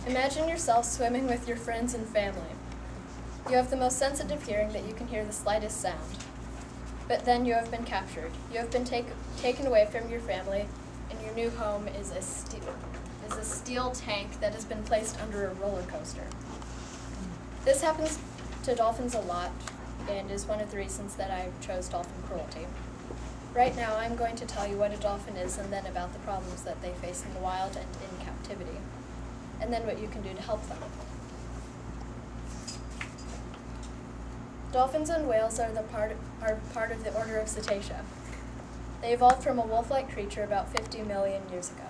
Imagine yourself swimming with your friends and family. You have the most sensitive hearing that you can hear the slightest sound. But then you have been captured. You have been taken away from your family, and your new home is a steel tank that has been placed under a roller coaster. This happens to dolphins a lot, and is one of the reasons that I chose dolphin cruelty. Right now, I'm going to tell you what a dolphin is, and then about the problems that they face in the wild and in captivity, and then what you can do to help them. Dolphins and whales are part of the order of Cetacea. They evolved from a wolf-like creature about 50 million years ago.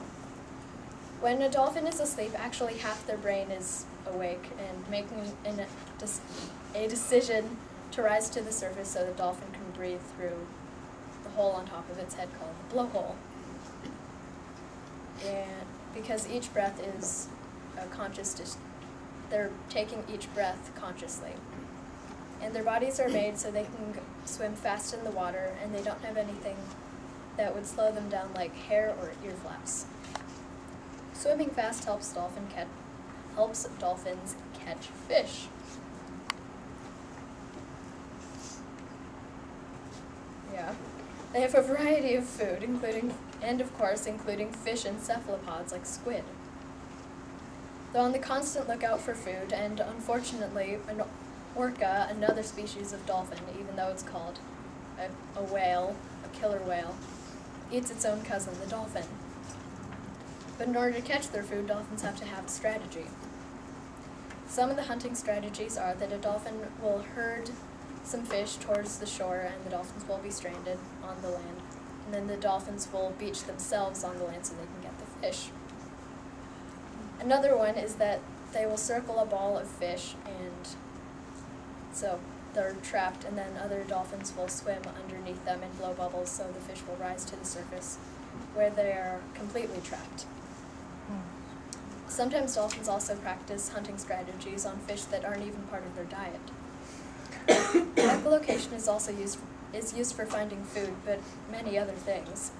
When a dolphin is asleep, actually half their brain is awake and making a decision to rise to the surface so the dolphin can breathe through the hole on top of its head called the blowhole. And because each breath is a they're taking each breath consciously. And their bodies are made so they can swim fast in the water, and they don't have anything that would slow them down like hair or ear flaps. Swimming fast helps dolphins catch fish. Yeah. They have a variety of food, including fish and cephalopods like squid. They're on the constant lookout for food, and unfortunately, an orca, another species of dolphin, even though it's called a whale, a killer whale, eats its own cousin, the dolphin. But in order to catch their food, dolphins have to have a strategy. Some of the hunting strategies are that a dolphin will herd some fish towards the shore, and the dolphins will be stranded on the land, and then the dolphins will beach themselves on the land so they can get the fish. Another one is that they will circle a ball of fish, and so they're trapped, and then other dolphins will swim underneath them and blow bubbles so the fish will rise to the surface where they are completely trapped. Sometimes dolphins also practice hunting strategies on fish that aren't even part of their diet. Echolocation is also used for finding food, but many other things.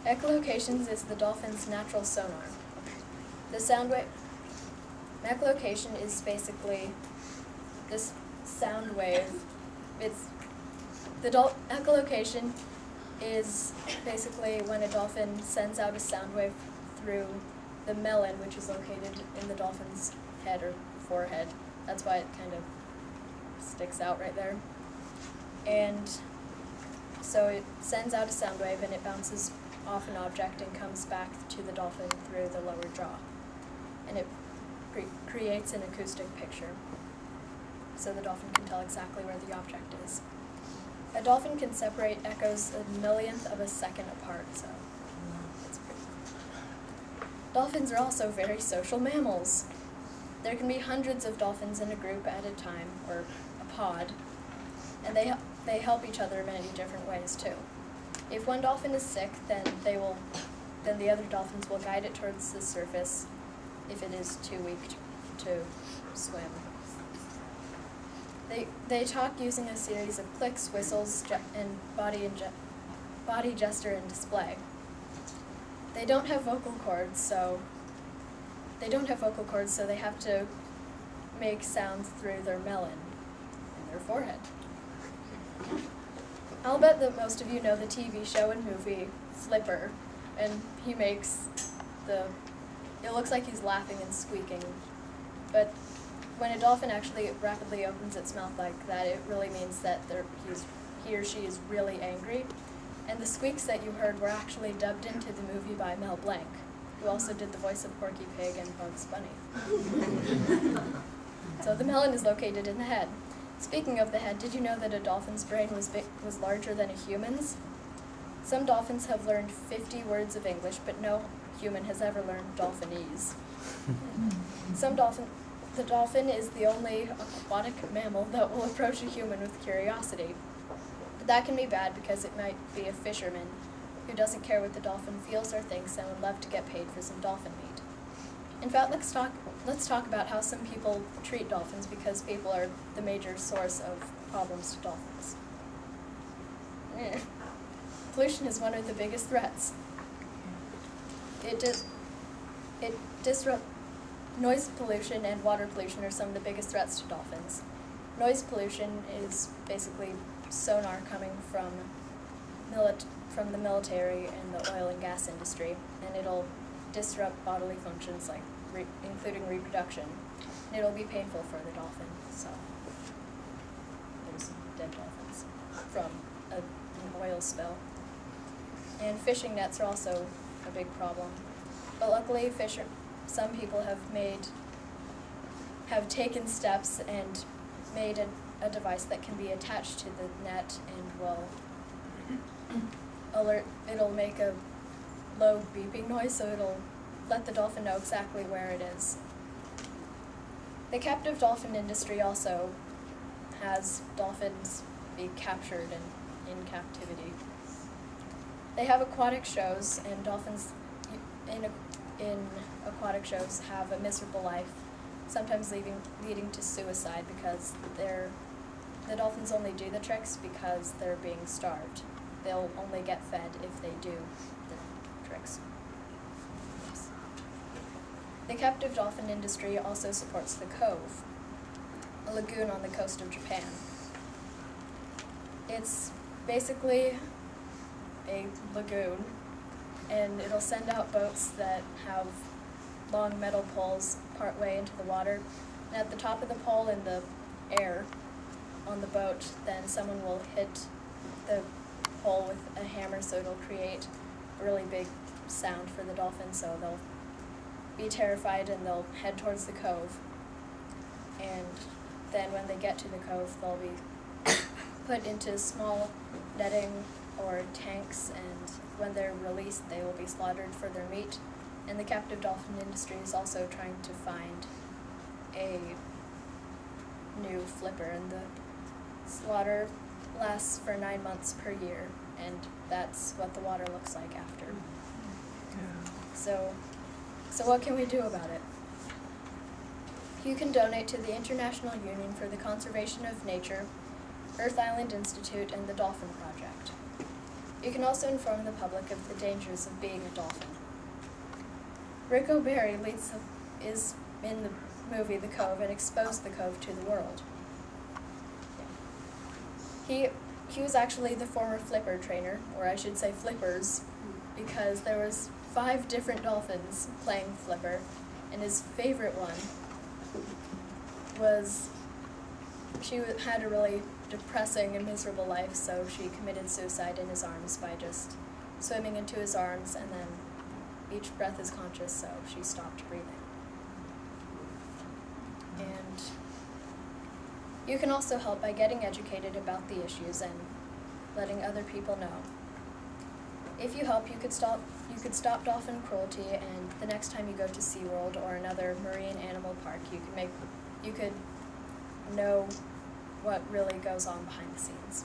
Echolocation is the dolphin's natural sonar. The sound wave. Echolocation is basically this sound wave. Echolocation is basically when a dolphin sends out a sound wave through the melon, which is located in the dolphin's head or forehead. That's why it kind of sticks out right there. And so it sends out a sound wave, and it bounces off an object and comes back to the dolphin through the lower jaw. And it creates an acoustic picture, so the dolphin can tell exactly where the object is. A dolphin can separate echoes a millionth of a second apart, so it's pretty cool. Dolphins are also very social mammals. There can be hundreds of dolphins in a group at a time, or a pod, and they help each other in many different ways too. If one dolphin is sick, then the other dolphins will guide it towards the surface if it is too weak to swim. They talk using a series of clicks, whistles, and body gesture and display. They don't have vocal cords, so they have to make sounds through their melon and their forehead. I'll bet that most of you know the TV show and movie Flipper, and he makes it looks like he's laughing and squeaking, but when a dolphin actually rapidly opens its mouth like that, it really means that he or she is really angry. And the squeaks that you heard were actually dubbed into the movie by Mel Blanc, who also did the voice of Porky Pig and Bugs Bunny. So the melon is located in the head. Speaking of the head, did you know that a dolphin's brain was larger than a human's? Some dolphins have learned 50 words of English, but no human has ever learned Dolphinese. The dolphin is the only aquatic mammal that will approach a human with curiosity. But that can be bad because it might be a fisherman who doesn't care what the dolphin feels or thinks and would love to get paid for some dolphin meat. In fact, let's talk about how some people treat dolphins, because people are the major source of problems to dolphins. Pollution is one of the biggest threats. Noise pollution and water pollution are some of the biggest threats to dolphins. Noise pollution is basically sonar coming from the military and the oil and gas industry, and it'll disrupt bodily functions like including reproduction. And it'll be painful for the dolphin, so there's dead dolphins from an oil spill. And fishing nets are also a big problem. But luckily, some people have taken steps and made a device that can be attached to the net and will it'll make a low beeping noise, so it'll let the dolphin know exactly where it is. The captive dolphin industry also has dolphins be captured and in captivity. They have aquatic shows, and dolphins in aquatic shows have a miserable life, sometimes leading to suicide because the dolphins only do the tricks because they're being starved. They'll only get fed if they do the tricks. The captive dolphin industry also supports the Cove, a lagoon on the coast of Japan. It's basically a lagoon, and it'll send out boats that have long metal poles partway into the water, and at the top of the pole in the air on the boat, then someone will hit the pole with a hammer, so it'll create a really big sound for the dolphins, so they'll be terrified and they'll head towards the cove. And then when they get to the cove, they'll be put into small netting or tanks, and when they're released, they will be slaughtered for their meat. And the captive dolphin industry is also trying to find a new flipper, and the slaughter lasts for 9 months per year, and that's what the water looks like after. So what can we do about it? You can donate to the International Union for the Conservation of Nature, Earth Island Institute, and the Dolphin Project. You can also inform the public of the dangers of being a dolphin. Rick O'Barry is in the movie The Cove and exposed the Cove to the world. He was actually the former flipper trainer, or I should say flippers, because there was 5 different dolphins playing flipper, and his favorite one was, she had a really depressing and miserable life, so she committed suicide in his arms by just swimming into his arms, and then each breath is conscious, so she stopped breathing. And you can also help by getting educated about the issues and letting other people know. If you help, you could stop dolphin cruelty, and the next time you go to SeaWorld or another marine animal park, you could know what really goes on behind the scenes.